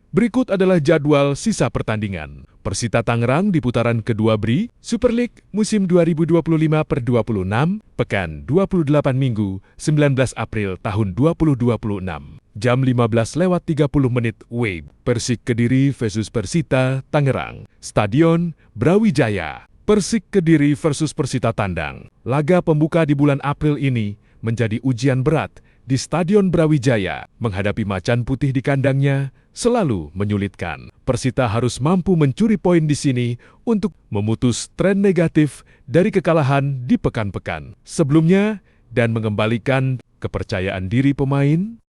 Berikut adalah jadwal sisa pertandingan. Persita Tangerang di putaran kedua BRI Super League musim 2025/26, pekan 28 Minggu, 19 April tahun 2026. Jam 15:30 WIB. Persik Kediri versus Persita Tangerang. Stadion Brawijaya. Persik Kediri versus Persita Tandang. Laga pembuka di bulan April ini menjadi ujian berat di Stadion Brawijaya. Menghadapi Macan Putih di kandangnya selalu menyulitkan. Persita harus mampu mencuri poin di sini untuk memutus tren negatif dari kekalahan di pekan-pekan sebelumnya dan mengembalikan kepercayaan diri pemain.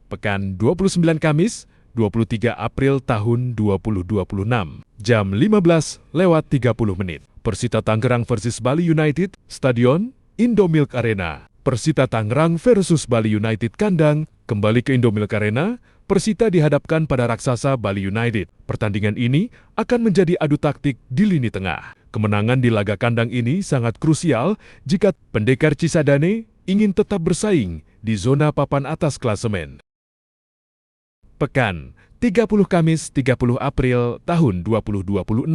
Pekan 29 Kamis, 23 April tahun 2026, jam 15:30. Persita Tangerang versus Bali United, Stadion Indomilk Arena. Persita Tangerang versus Bali United kandang, kembali ke Indomilk Arena. Persita dihadapkan pada raksasa Bali United. Pertandingan ini akan menjadi adu taktik di lini tengah. Kemenangan di laga kandang ini sangat krusial jika Pendekar Cisadane ingin tetap bersaing di zona papan atas klasemen. Pekan 30 Kamis 30 April tahun 2026,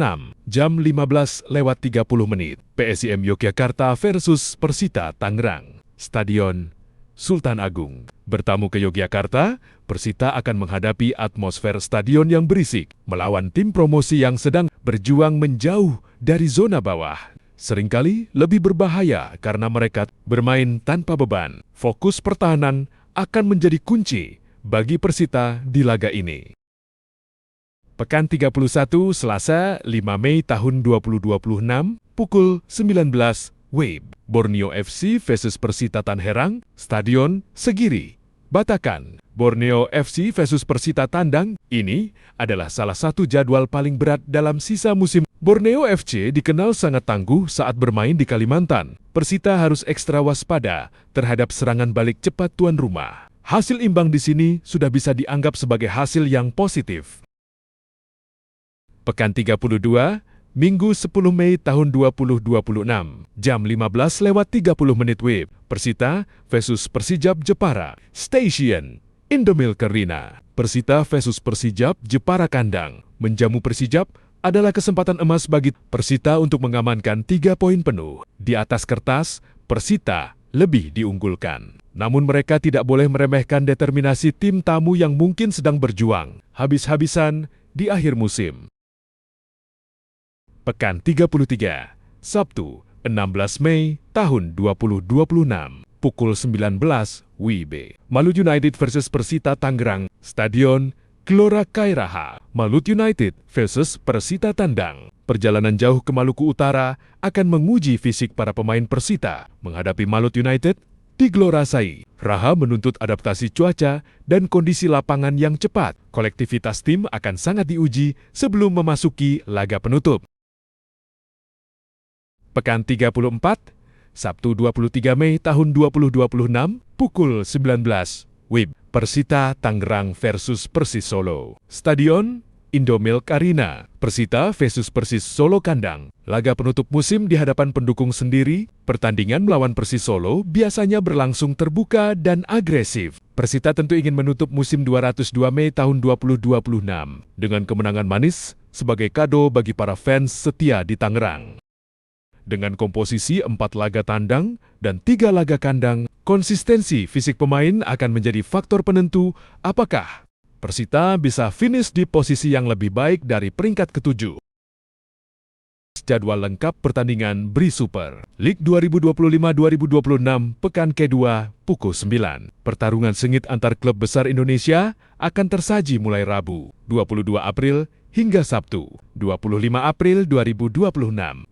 jam 15:30. PSIM Yogyakarta versus Persita Tangerang. Stadion Sultan Agung. Bertamu ke Yogyakarta, Persita akan menghadapi atmosfer stadion yang berisik, melawan tim promosi yang sedang berjuang menjauh dari zona bawah. Seringkali lebih berbahaya karena mereka bermain tanpa beban. Fokus pertahanan akan menjadi kunci bagi Persita di laga ini. Pekan 31 Selasa 5 Mei tahun 2026, pukul 19 WIB. Borneo FC versus Persita Tangerang, Stadion Segiri, Batakan. Borneo FC versus Persita Tandang, ini adalah salah satu jadwal paling berat dalam sisa musim. Borneo FC dikenal sangat tangguh saat bermain di Kalimantan. Persita harus ekstra waspada terhadap serangan balik cepat tuan rumah. Hasil imbang di sini sudah bisa dianggap sebagai hasil yang positif. Pekan 32, Minggu 10 Mei tahun 2026, jam 15:30 WIB. Persita versus Persijap Jepara, Stadion Indomilk Arena. Persita versus Persijap Jepara kandang. Menjamu Persijap adalah kesempatan emas bagi Persita untuk mengamankan 3 poin penuh. Di atas kertas, Persita lebih diunggulkan. Namun mereka tidak boleh meremehkan determinasi tim tamu yang mungkin sedang berjuang habis-habisan di akhir musim. Pekan 33, Sabtu 16 Mei tahun 2026, pukul 19 WIB. Malut United versus Persita Tangerang, Stadion Gelora Kairaha. Malut United versus Persita Tandang. Perjalanan jauh ke Maluku Utara akan menguji fisik para pemain Persita menghadapi Malut United di Gelora Sai. Raha menuntut adaptasi cuaca dan kondisi lapangan yang cepat. Kolektivitas tim akan sangat diuji sebelum memasuki laga penutup. Pekan 34, Sabtu 23 Mei tahun 2026, pukul 19 WIB. Persita Tangerang versus Persis Solo. Stadion Indomilk Arena. Persita versus Persis Solo kandang. Laga penutup musim di hadapan pendukung sendiri, pertandingan melawan Persis Solo biasanya berlangsung terbuka dan agresif. Persita tentu ingin menutup musim 202 Mei tahun 2026 dengan kemenangan manis sebagai kado bagi para fans setia di Tangerang. Dengan komposisi 4 laga tandang dan 3 laga kandang, konsistensi fisik pemain akan menjadi faktor penentu apakah Persita bisa finish di posisi yang lebih baik dari peringkat ke-7. Jadwal lengkap pertandingan BRI Super League 2025-2026 pekan ke-2 pukul 9. Pertarungan sengit antar klub besar Indonesia akan tersaji mulai Rabu 22 April hingga Sabtu 25 April 2026.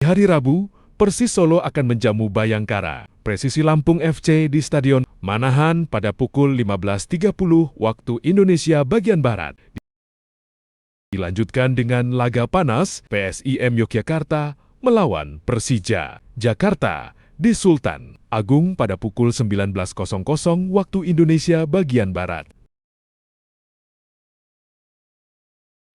Di hari Rabu, Persis Solo akan menjamu Bayangkara, Presisi Lampung FC di Stadion Manahan pada pukul 15:30 waktu Indonesia bagian Barat. Dilanjutkan dengan laga panas PSIM Yogyakarta melawan Persija Jakarta di Sultan Agung pada pukul 19:00 waktu Indonesia bagian Barat.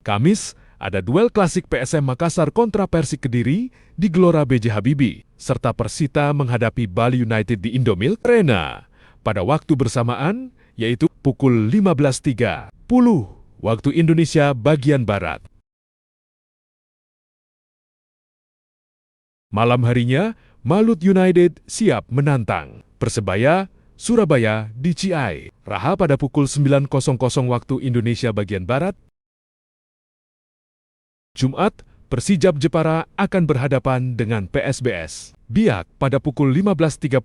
Kamis, ada duel klasik PSM Makassar kontra Persik Kediri di Gelora B.J. Habibie, serta Persita menghadapi Bali United di Indomilk Arena. Pada waktu bersamaan, yaitu pukul 15.30 waktu Indonesia bagian Barat. Malam harinya, Malut United siap menantang Persebaya Surabaya di Ciai Raha pada pukul 9.00 waktu Indonesia bagian Barat. Jumat, Persijap Jepara akan berhadapan dengan PSBS Biak pada pukul 15.30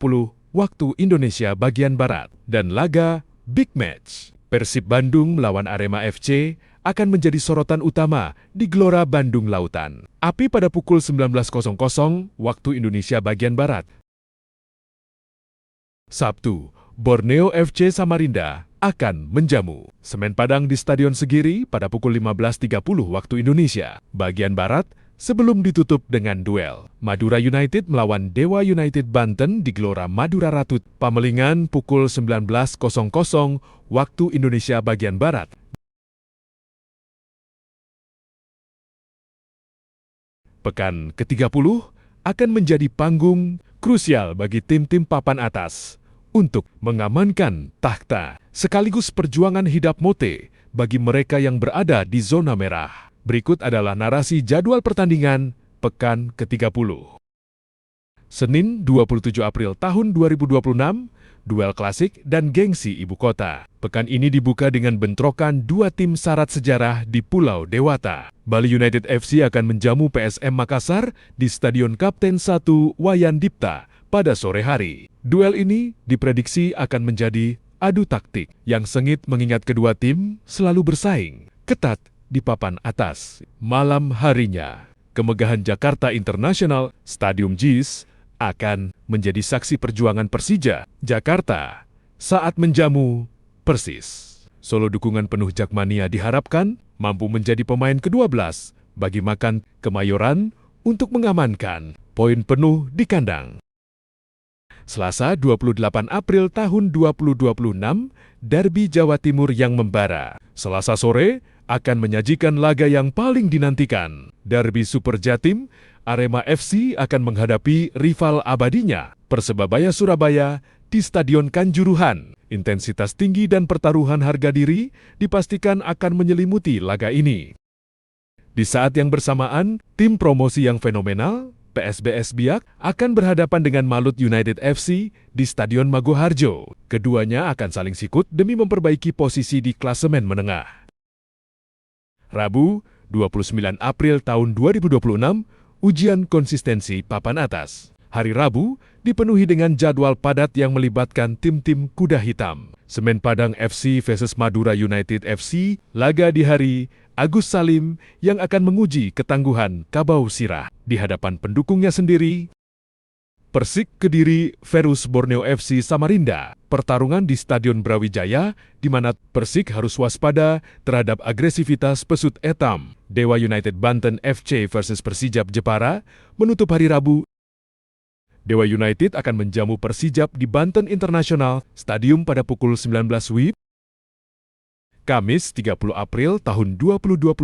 waktu Indonesia bagian Barat. Dan laga Big Match Persib Bandung melawan Arema FC akan menjadi sorotan utama di Gelora Bandung Lautan Api pada pukul 19.00 waktu Indonesia bagian Barat. Sabtu, Borneo FC Samarinda akan menjamu Semen Padang di Stadion Segiri pada pukul 15.30 waktu Indonesia bagian Barat sebelum ditutup dengan duel Madura United melawan Dewa United Banten di Gelora Madura Ratut Pamelingan pukul 19.00 waktu Indonesia bagian Barat. Pekan ke-30 akan menjadi panggung krusial bagi tim-tim papan atas untuk mengamankan takhta, sekaligus perjuangan hidup mote bagi mereka yang berada di zona merah. Berikut adalah narasi jadwal pertandingan pekan ke-30. Senin 27 April tahun 2026, duel klasik dan gengsi ibu kota. Pekan ini dibuka dengan bentrokan dua tim syarat sejarah di Pulau Dewata. Bali United FC akan menjamu PSM Makassar di Stadion Kapten 1 Wayan Dipta pada sore hari. Duel ini diprediksi akan menjadi adu taktik yang sengit mengingat kedua tim selalu bersaing ketat di papan atas. Malam harinya, kemegahan Jakarta International Stadium JIS akan menjadi saksi perjuangan Persija Jakarta saat menjamu Persis. Solo dukungan penuh Jakmania diharapkan mampu menjadi pemain ke-12 bagi Macan Kemayoran untuk mengamankan poin penuh di kandang. Selasa 28 April tahun 2026, Derby Jawa Timur yang membara. Selasa sore akan menyajikan laga yang paling dinantikan. Derby Super Jatim, Arema FC akan menghadapi rival abadinya, Persebaya Surabaya di Stadion Kanjuruhan. Intensitas tinggi dan pertaruhan harga diri dipastikan akan menyelimuti laga ini. Di saat yang bersamaan, tim promosi yang fenomenal, PSBS Biak, akan berhadapan dengan Malut United FC di Stadion Maguwoharjo. Keduanya akan saling sikut demi memperbaiki posisi di klasemen menengah. Rabu, 29 April tahun 2026, ujian konsistensi papan atas. Hari Rabu dipenuhi dengan jadwal padat yang melibatkan tim-tim kuda hitam. Semen Padang FC vs Madura United FC, laga di hari Agus Salim yang akan menguji ketangguhan Kabau Sirah di hadapan pendukungnya sendiri. Persik Kediri versus Borneo FC Samarinda, pertarungan di Stadion Brawijaya di mana Persik harus waspada terhadap agresivitas pesut etam. Dewa United Banten FC versus Persijap Jepara menutup hari Rabu. Dewa United akan menjamu Persijap di Banten International Stadium pada pukul 19 WIB. Kamis 30 April tahun 2026,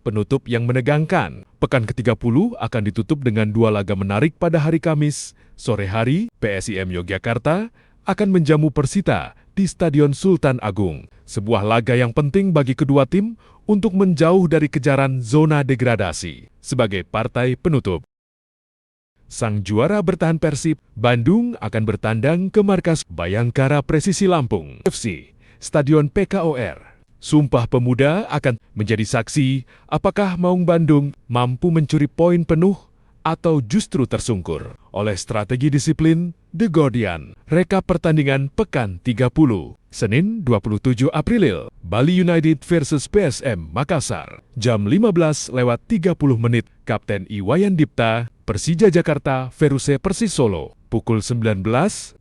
penutup yang menegangkan. Pekan ke-30 akan ditutup dengan dua laga menarik pada hari Kamis. Sore hari, PSIM Yogyakarta akan menjamu Persita di Stadion Sultan Agung. Sebuah laga yang penting bagi kedua tim untuk menjauh dari kejaran zona degradasi. Sebagai partai penutup, sang juara bertahan Persib Bandung akan bertandang ke markas Bayangkara Presisi Lampung FC, Stadion PKOR. Sumpah Pemuda akan menjadi saksi apakah Maung Bandung mampu mencuri poin penuh atau justru tersungkur oleh strategi disiplin The Guardian. Rekap pertandingan pekan 30. Senin 27 April, Bali United versus PSM Makassar. Jam 15.30 Kapten Iwayan Dipta, Persija Jakarta versus Persis Solo. Pukul 19,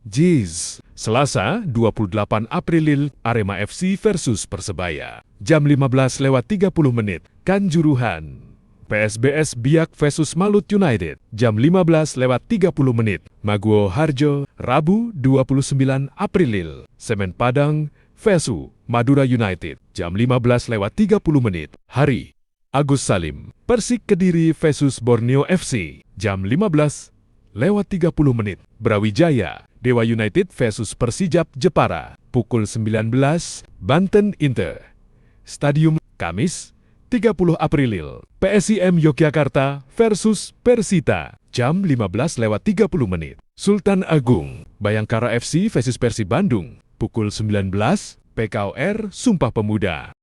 JIS. Selasa 28 April, Arema FC versus Persebaya. Jam 15.30 Kanjuruhan. PSBS Biak versus Malut United. Jam 15.30 Maguwoharjo, Rabu 29 April. Semen Padang versus Madura United. Jam 15.30 Hari Agus Salim. Persik Kediri versus Borneo FC. Jam 15.30 lewat 30 menit. Brawijaya, Dewa United versus Persijap Jepara, pukul 19, Banten Inter. Stadium, Kamis, 30 April, PSIM Yogyakarta versus Persita, jam 15:30 menit. Sultan Agung, Bayangkara FC versus Persib Bandung, pukul 19, PKOR Sumpah Pemuda.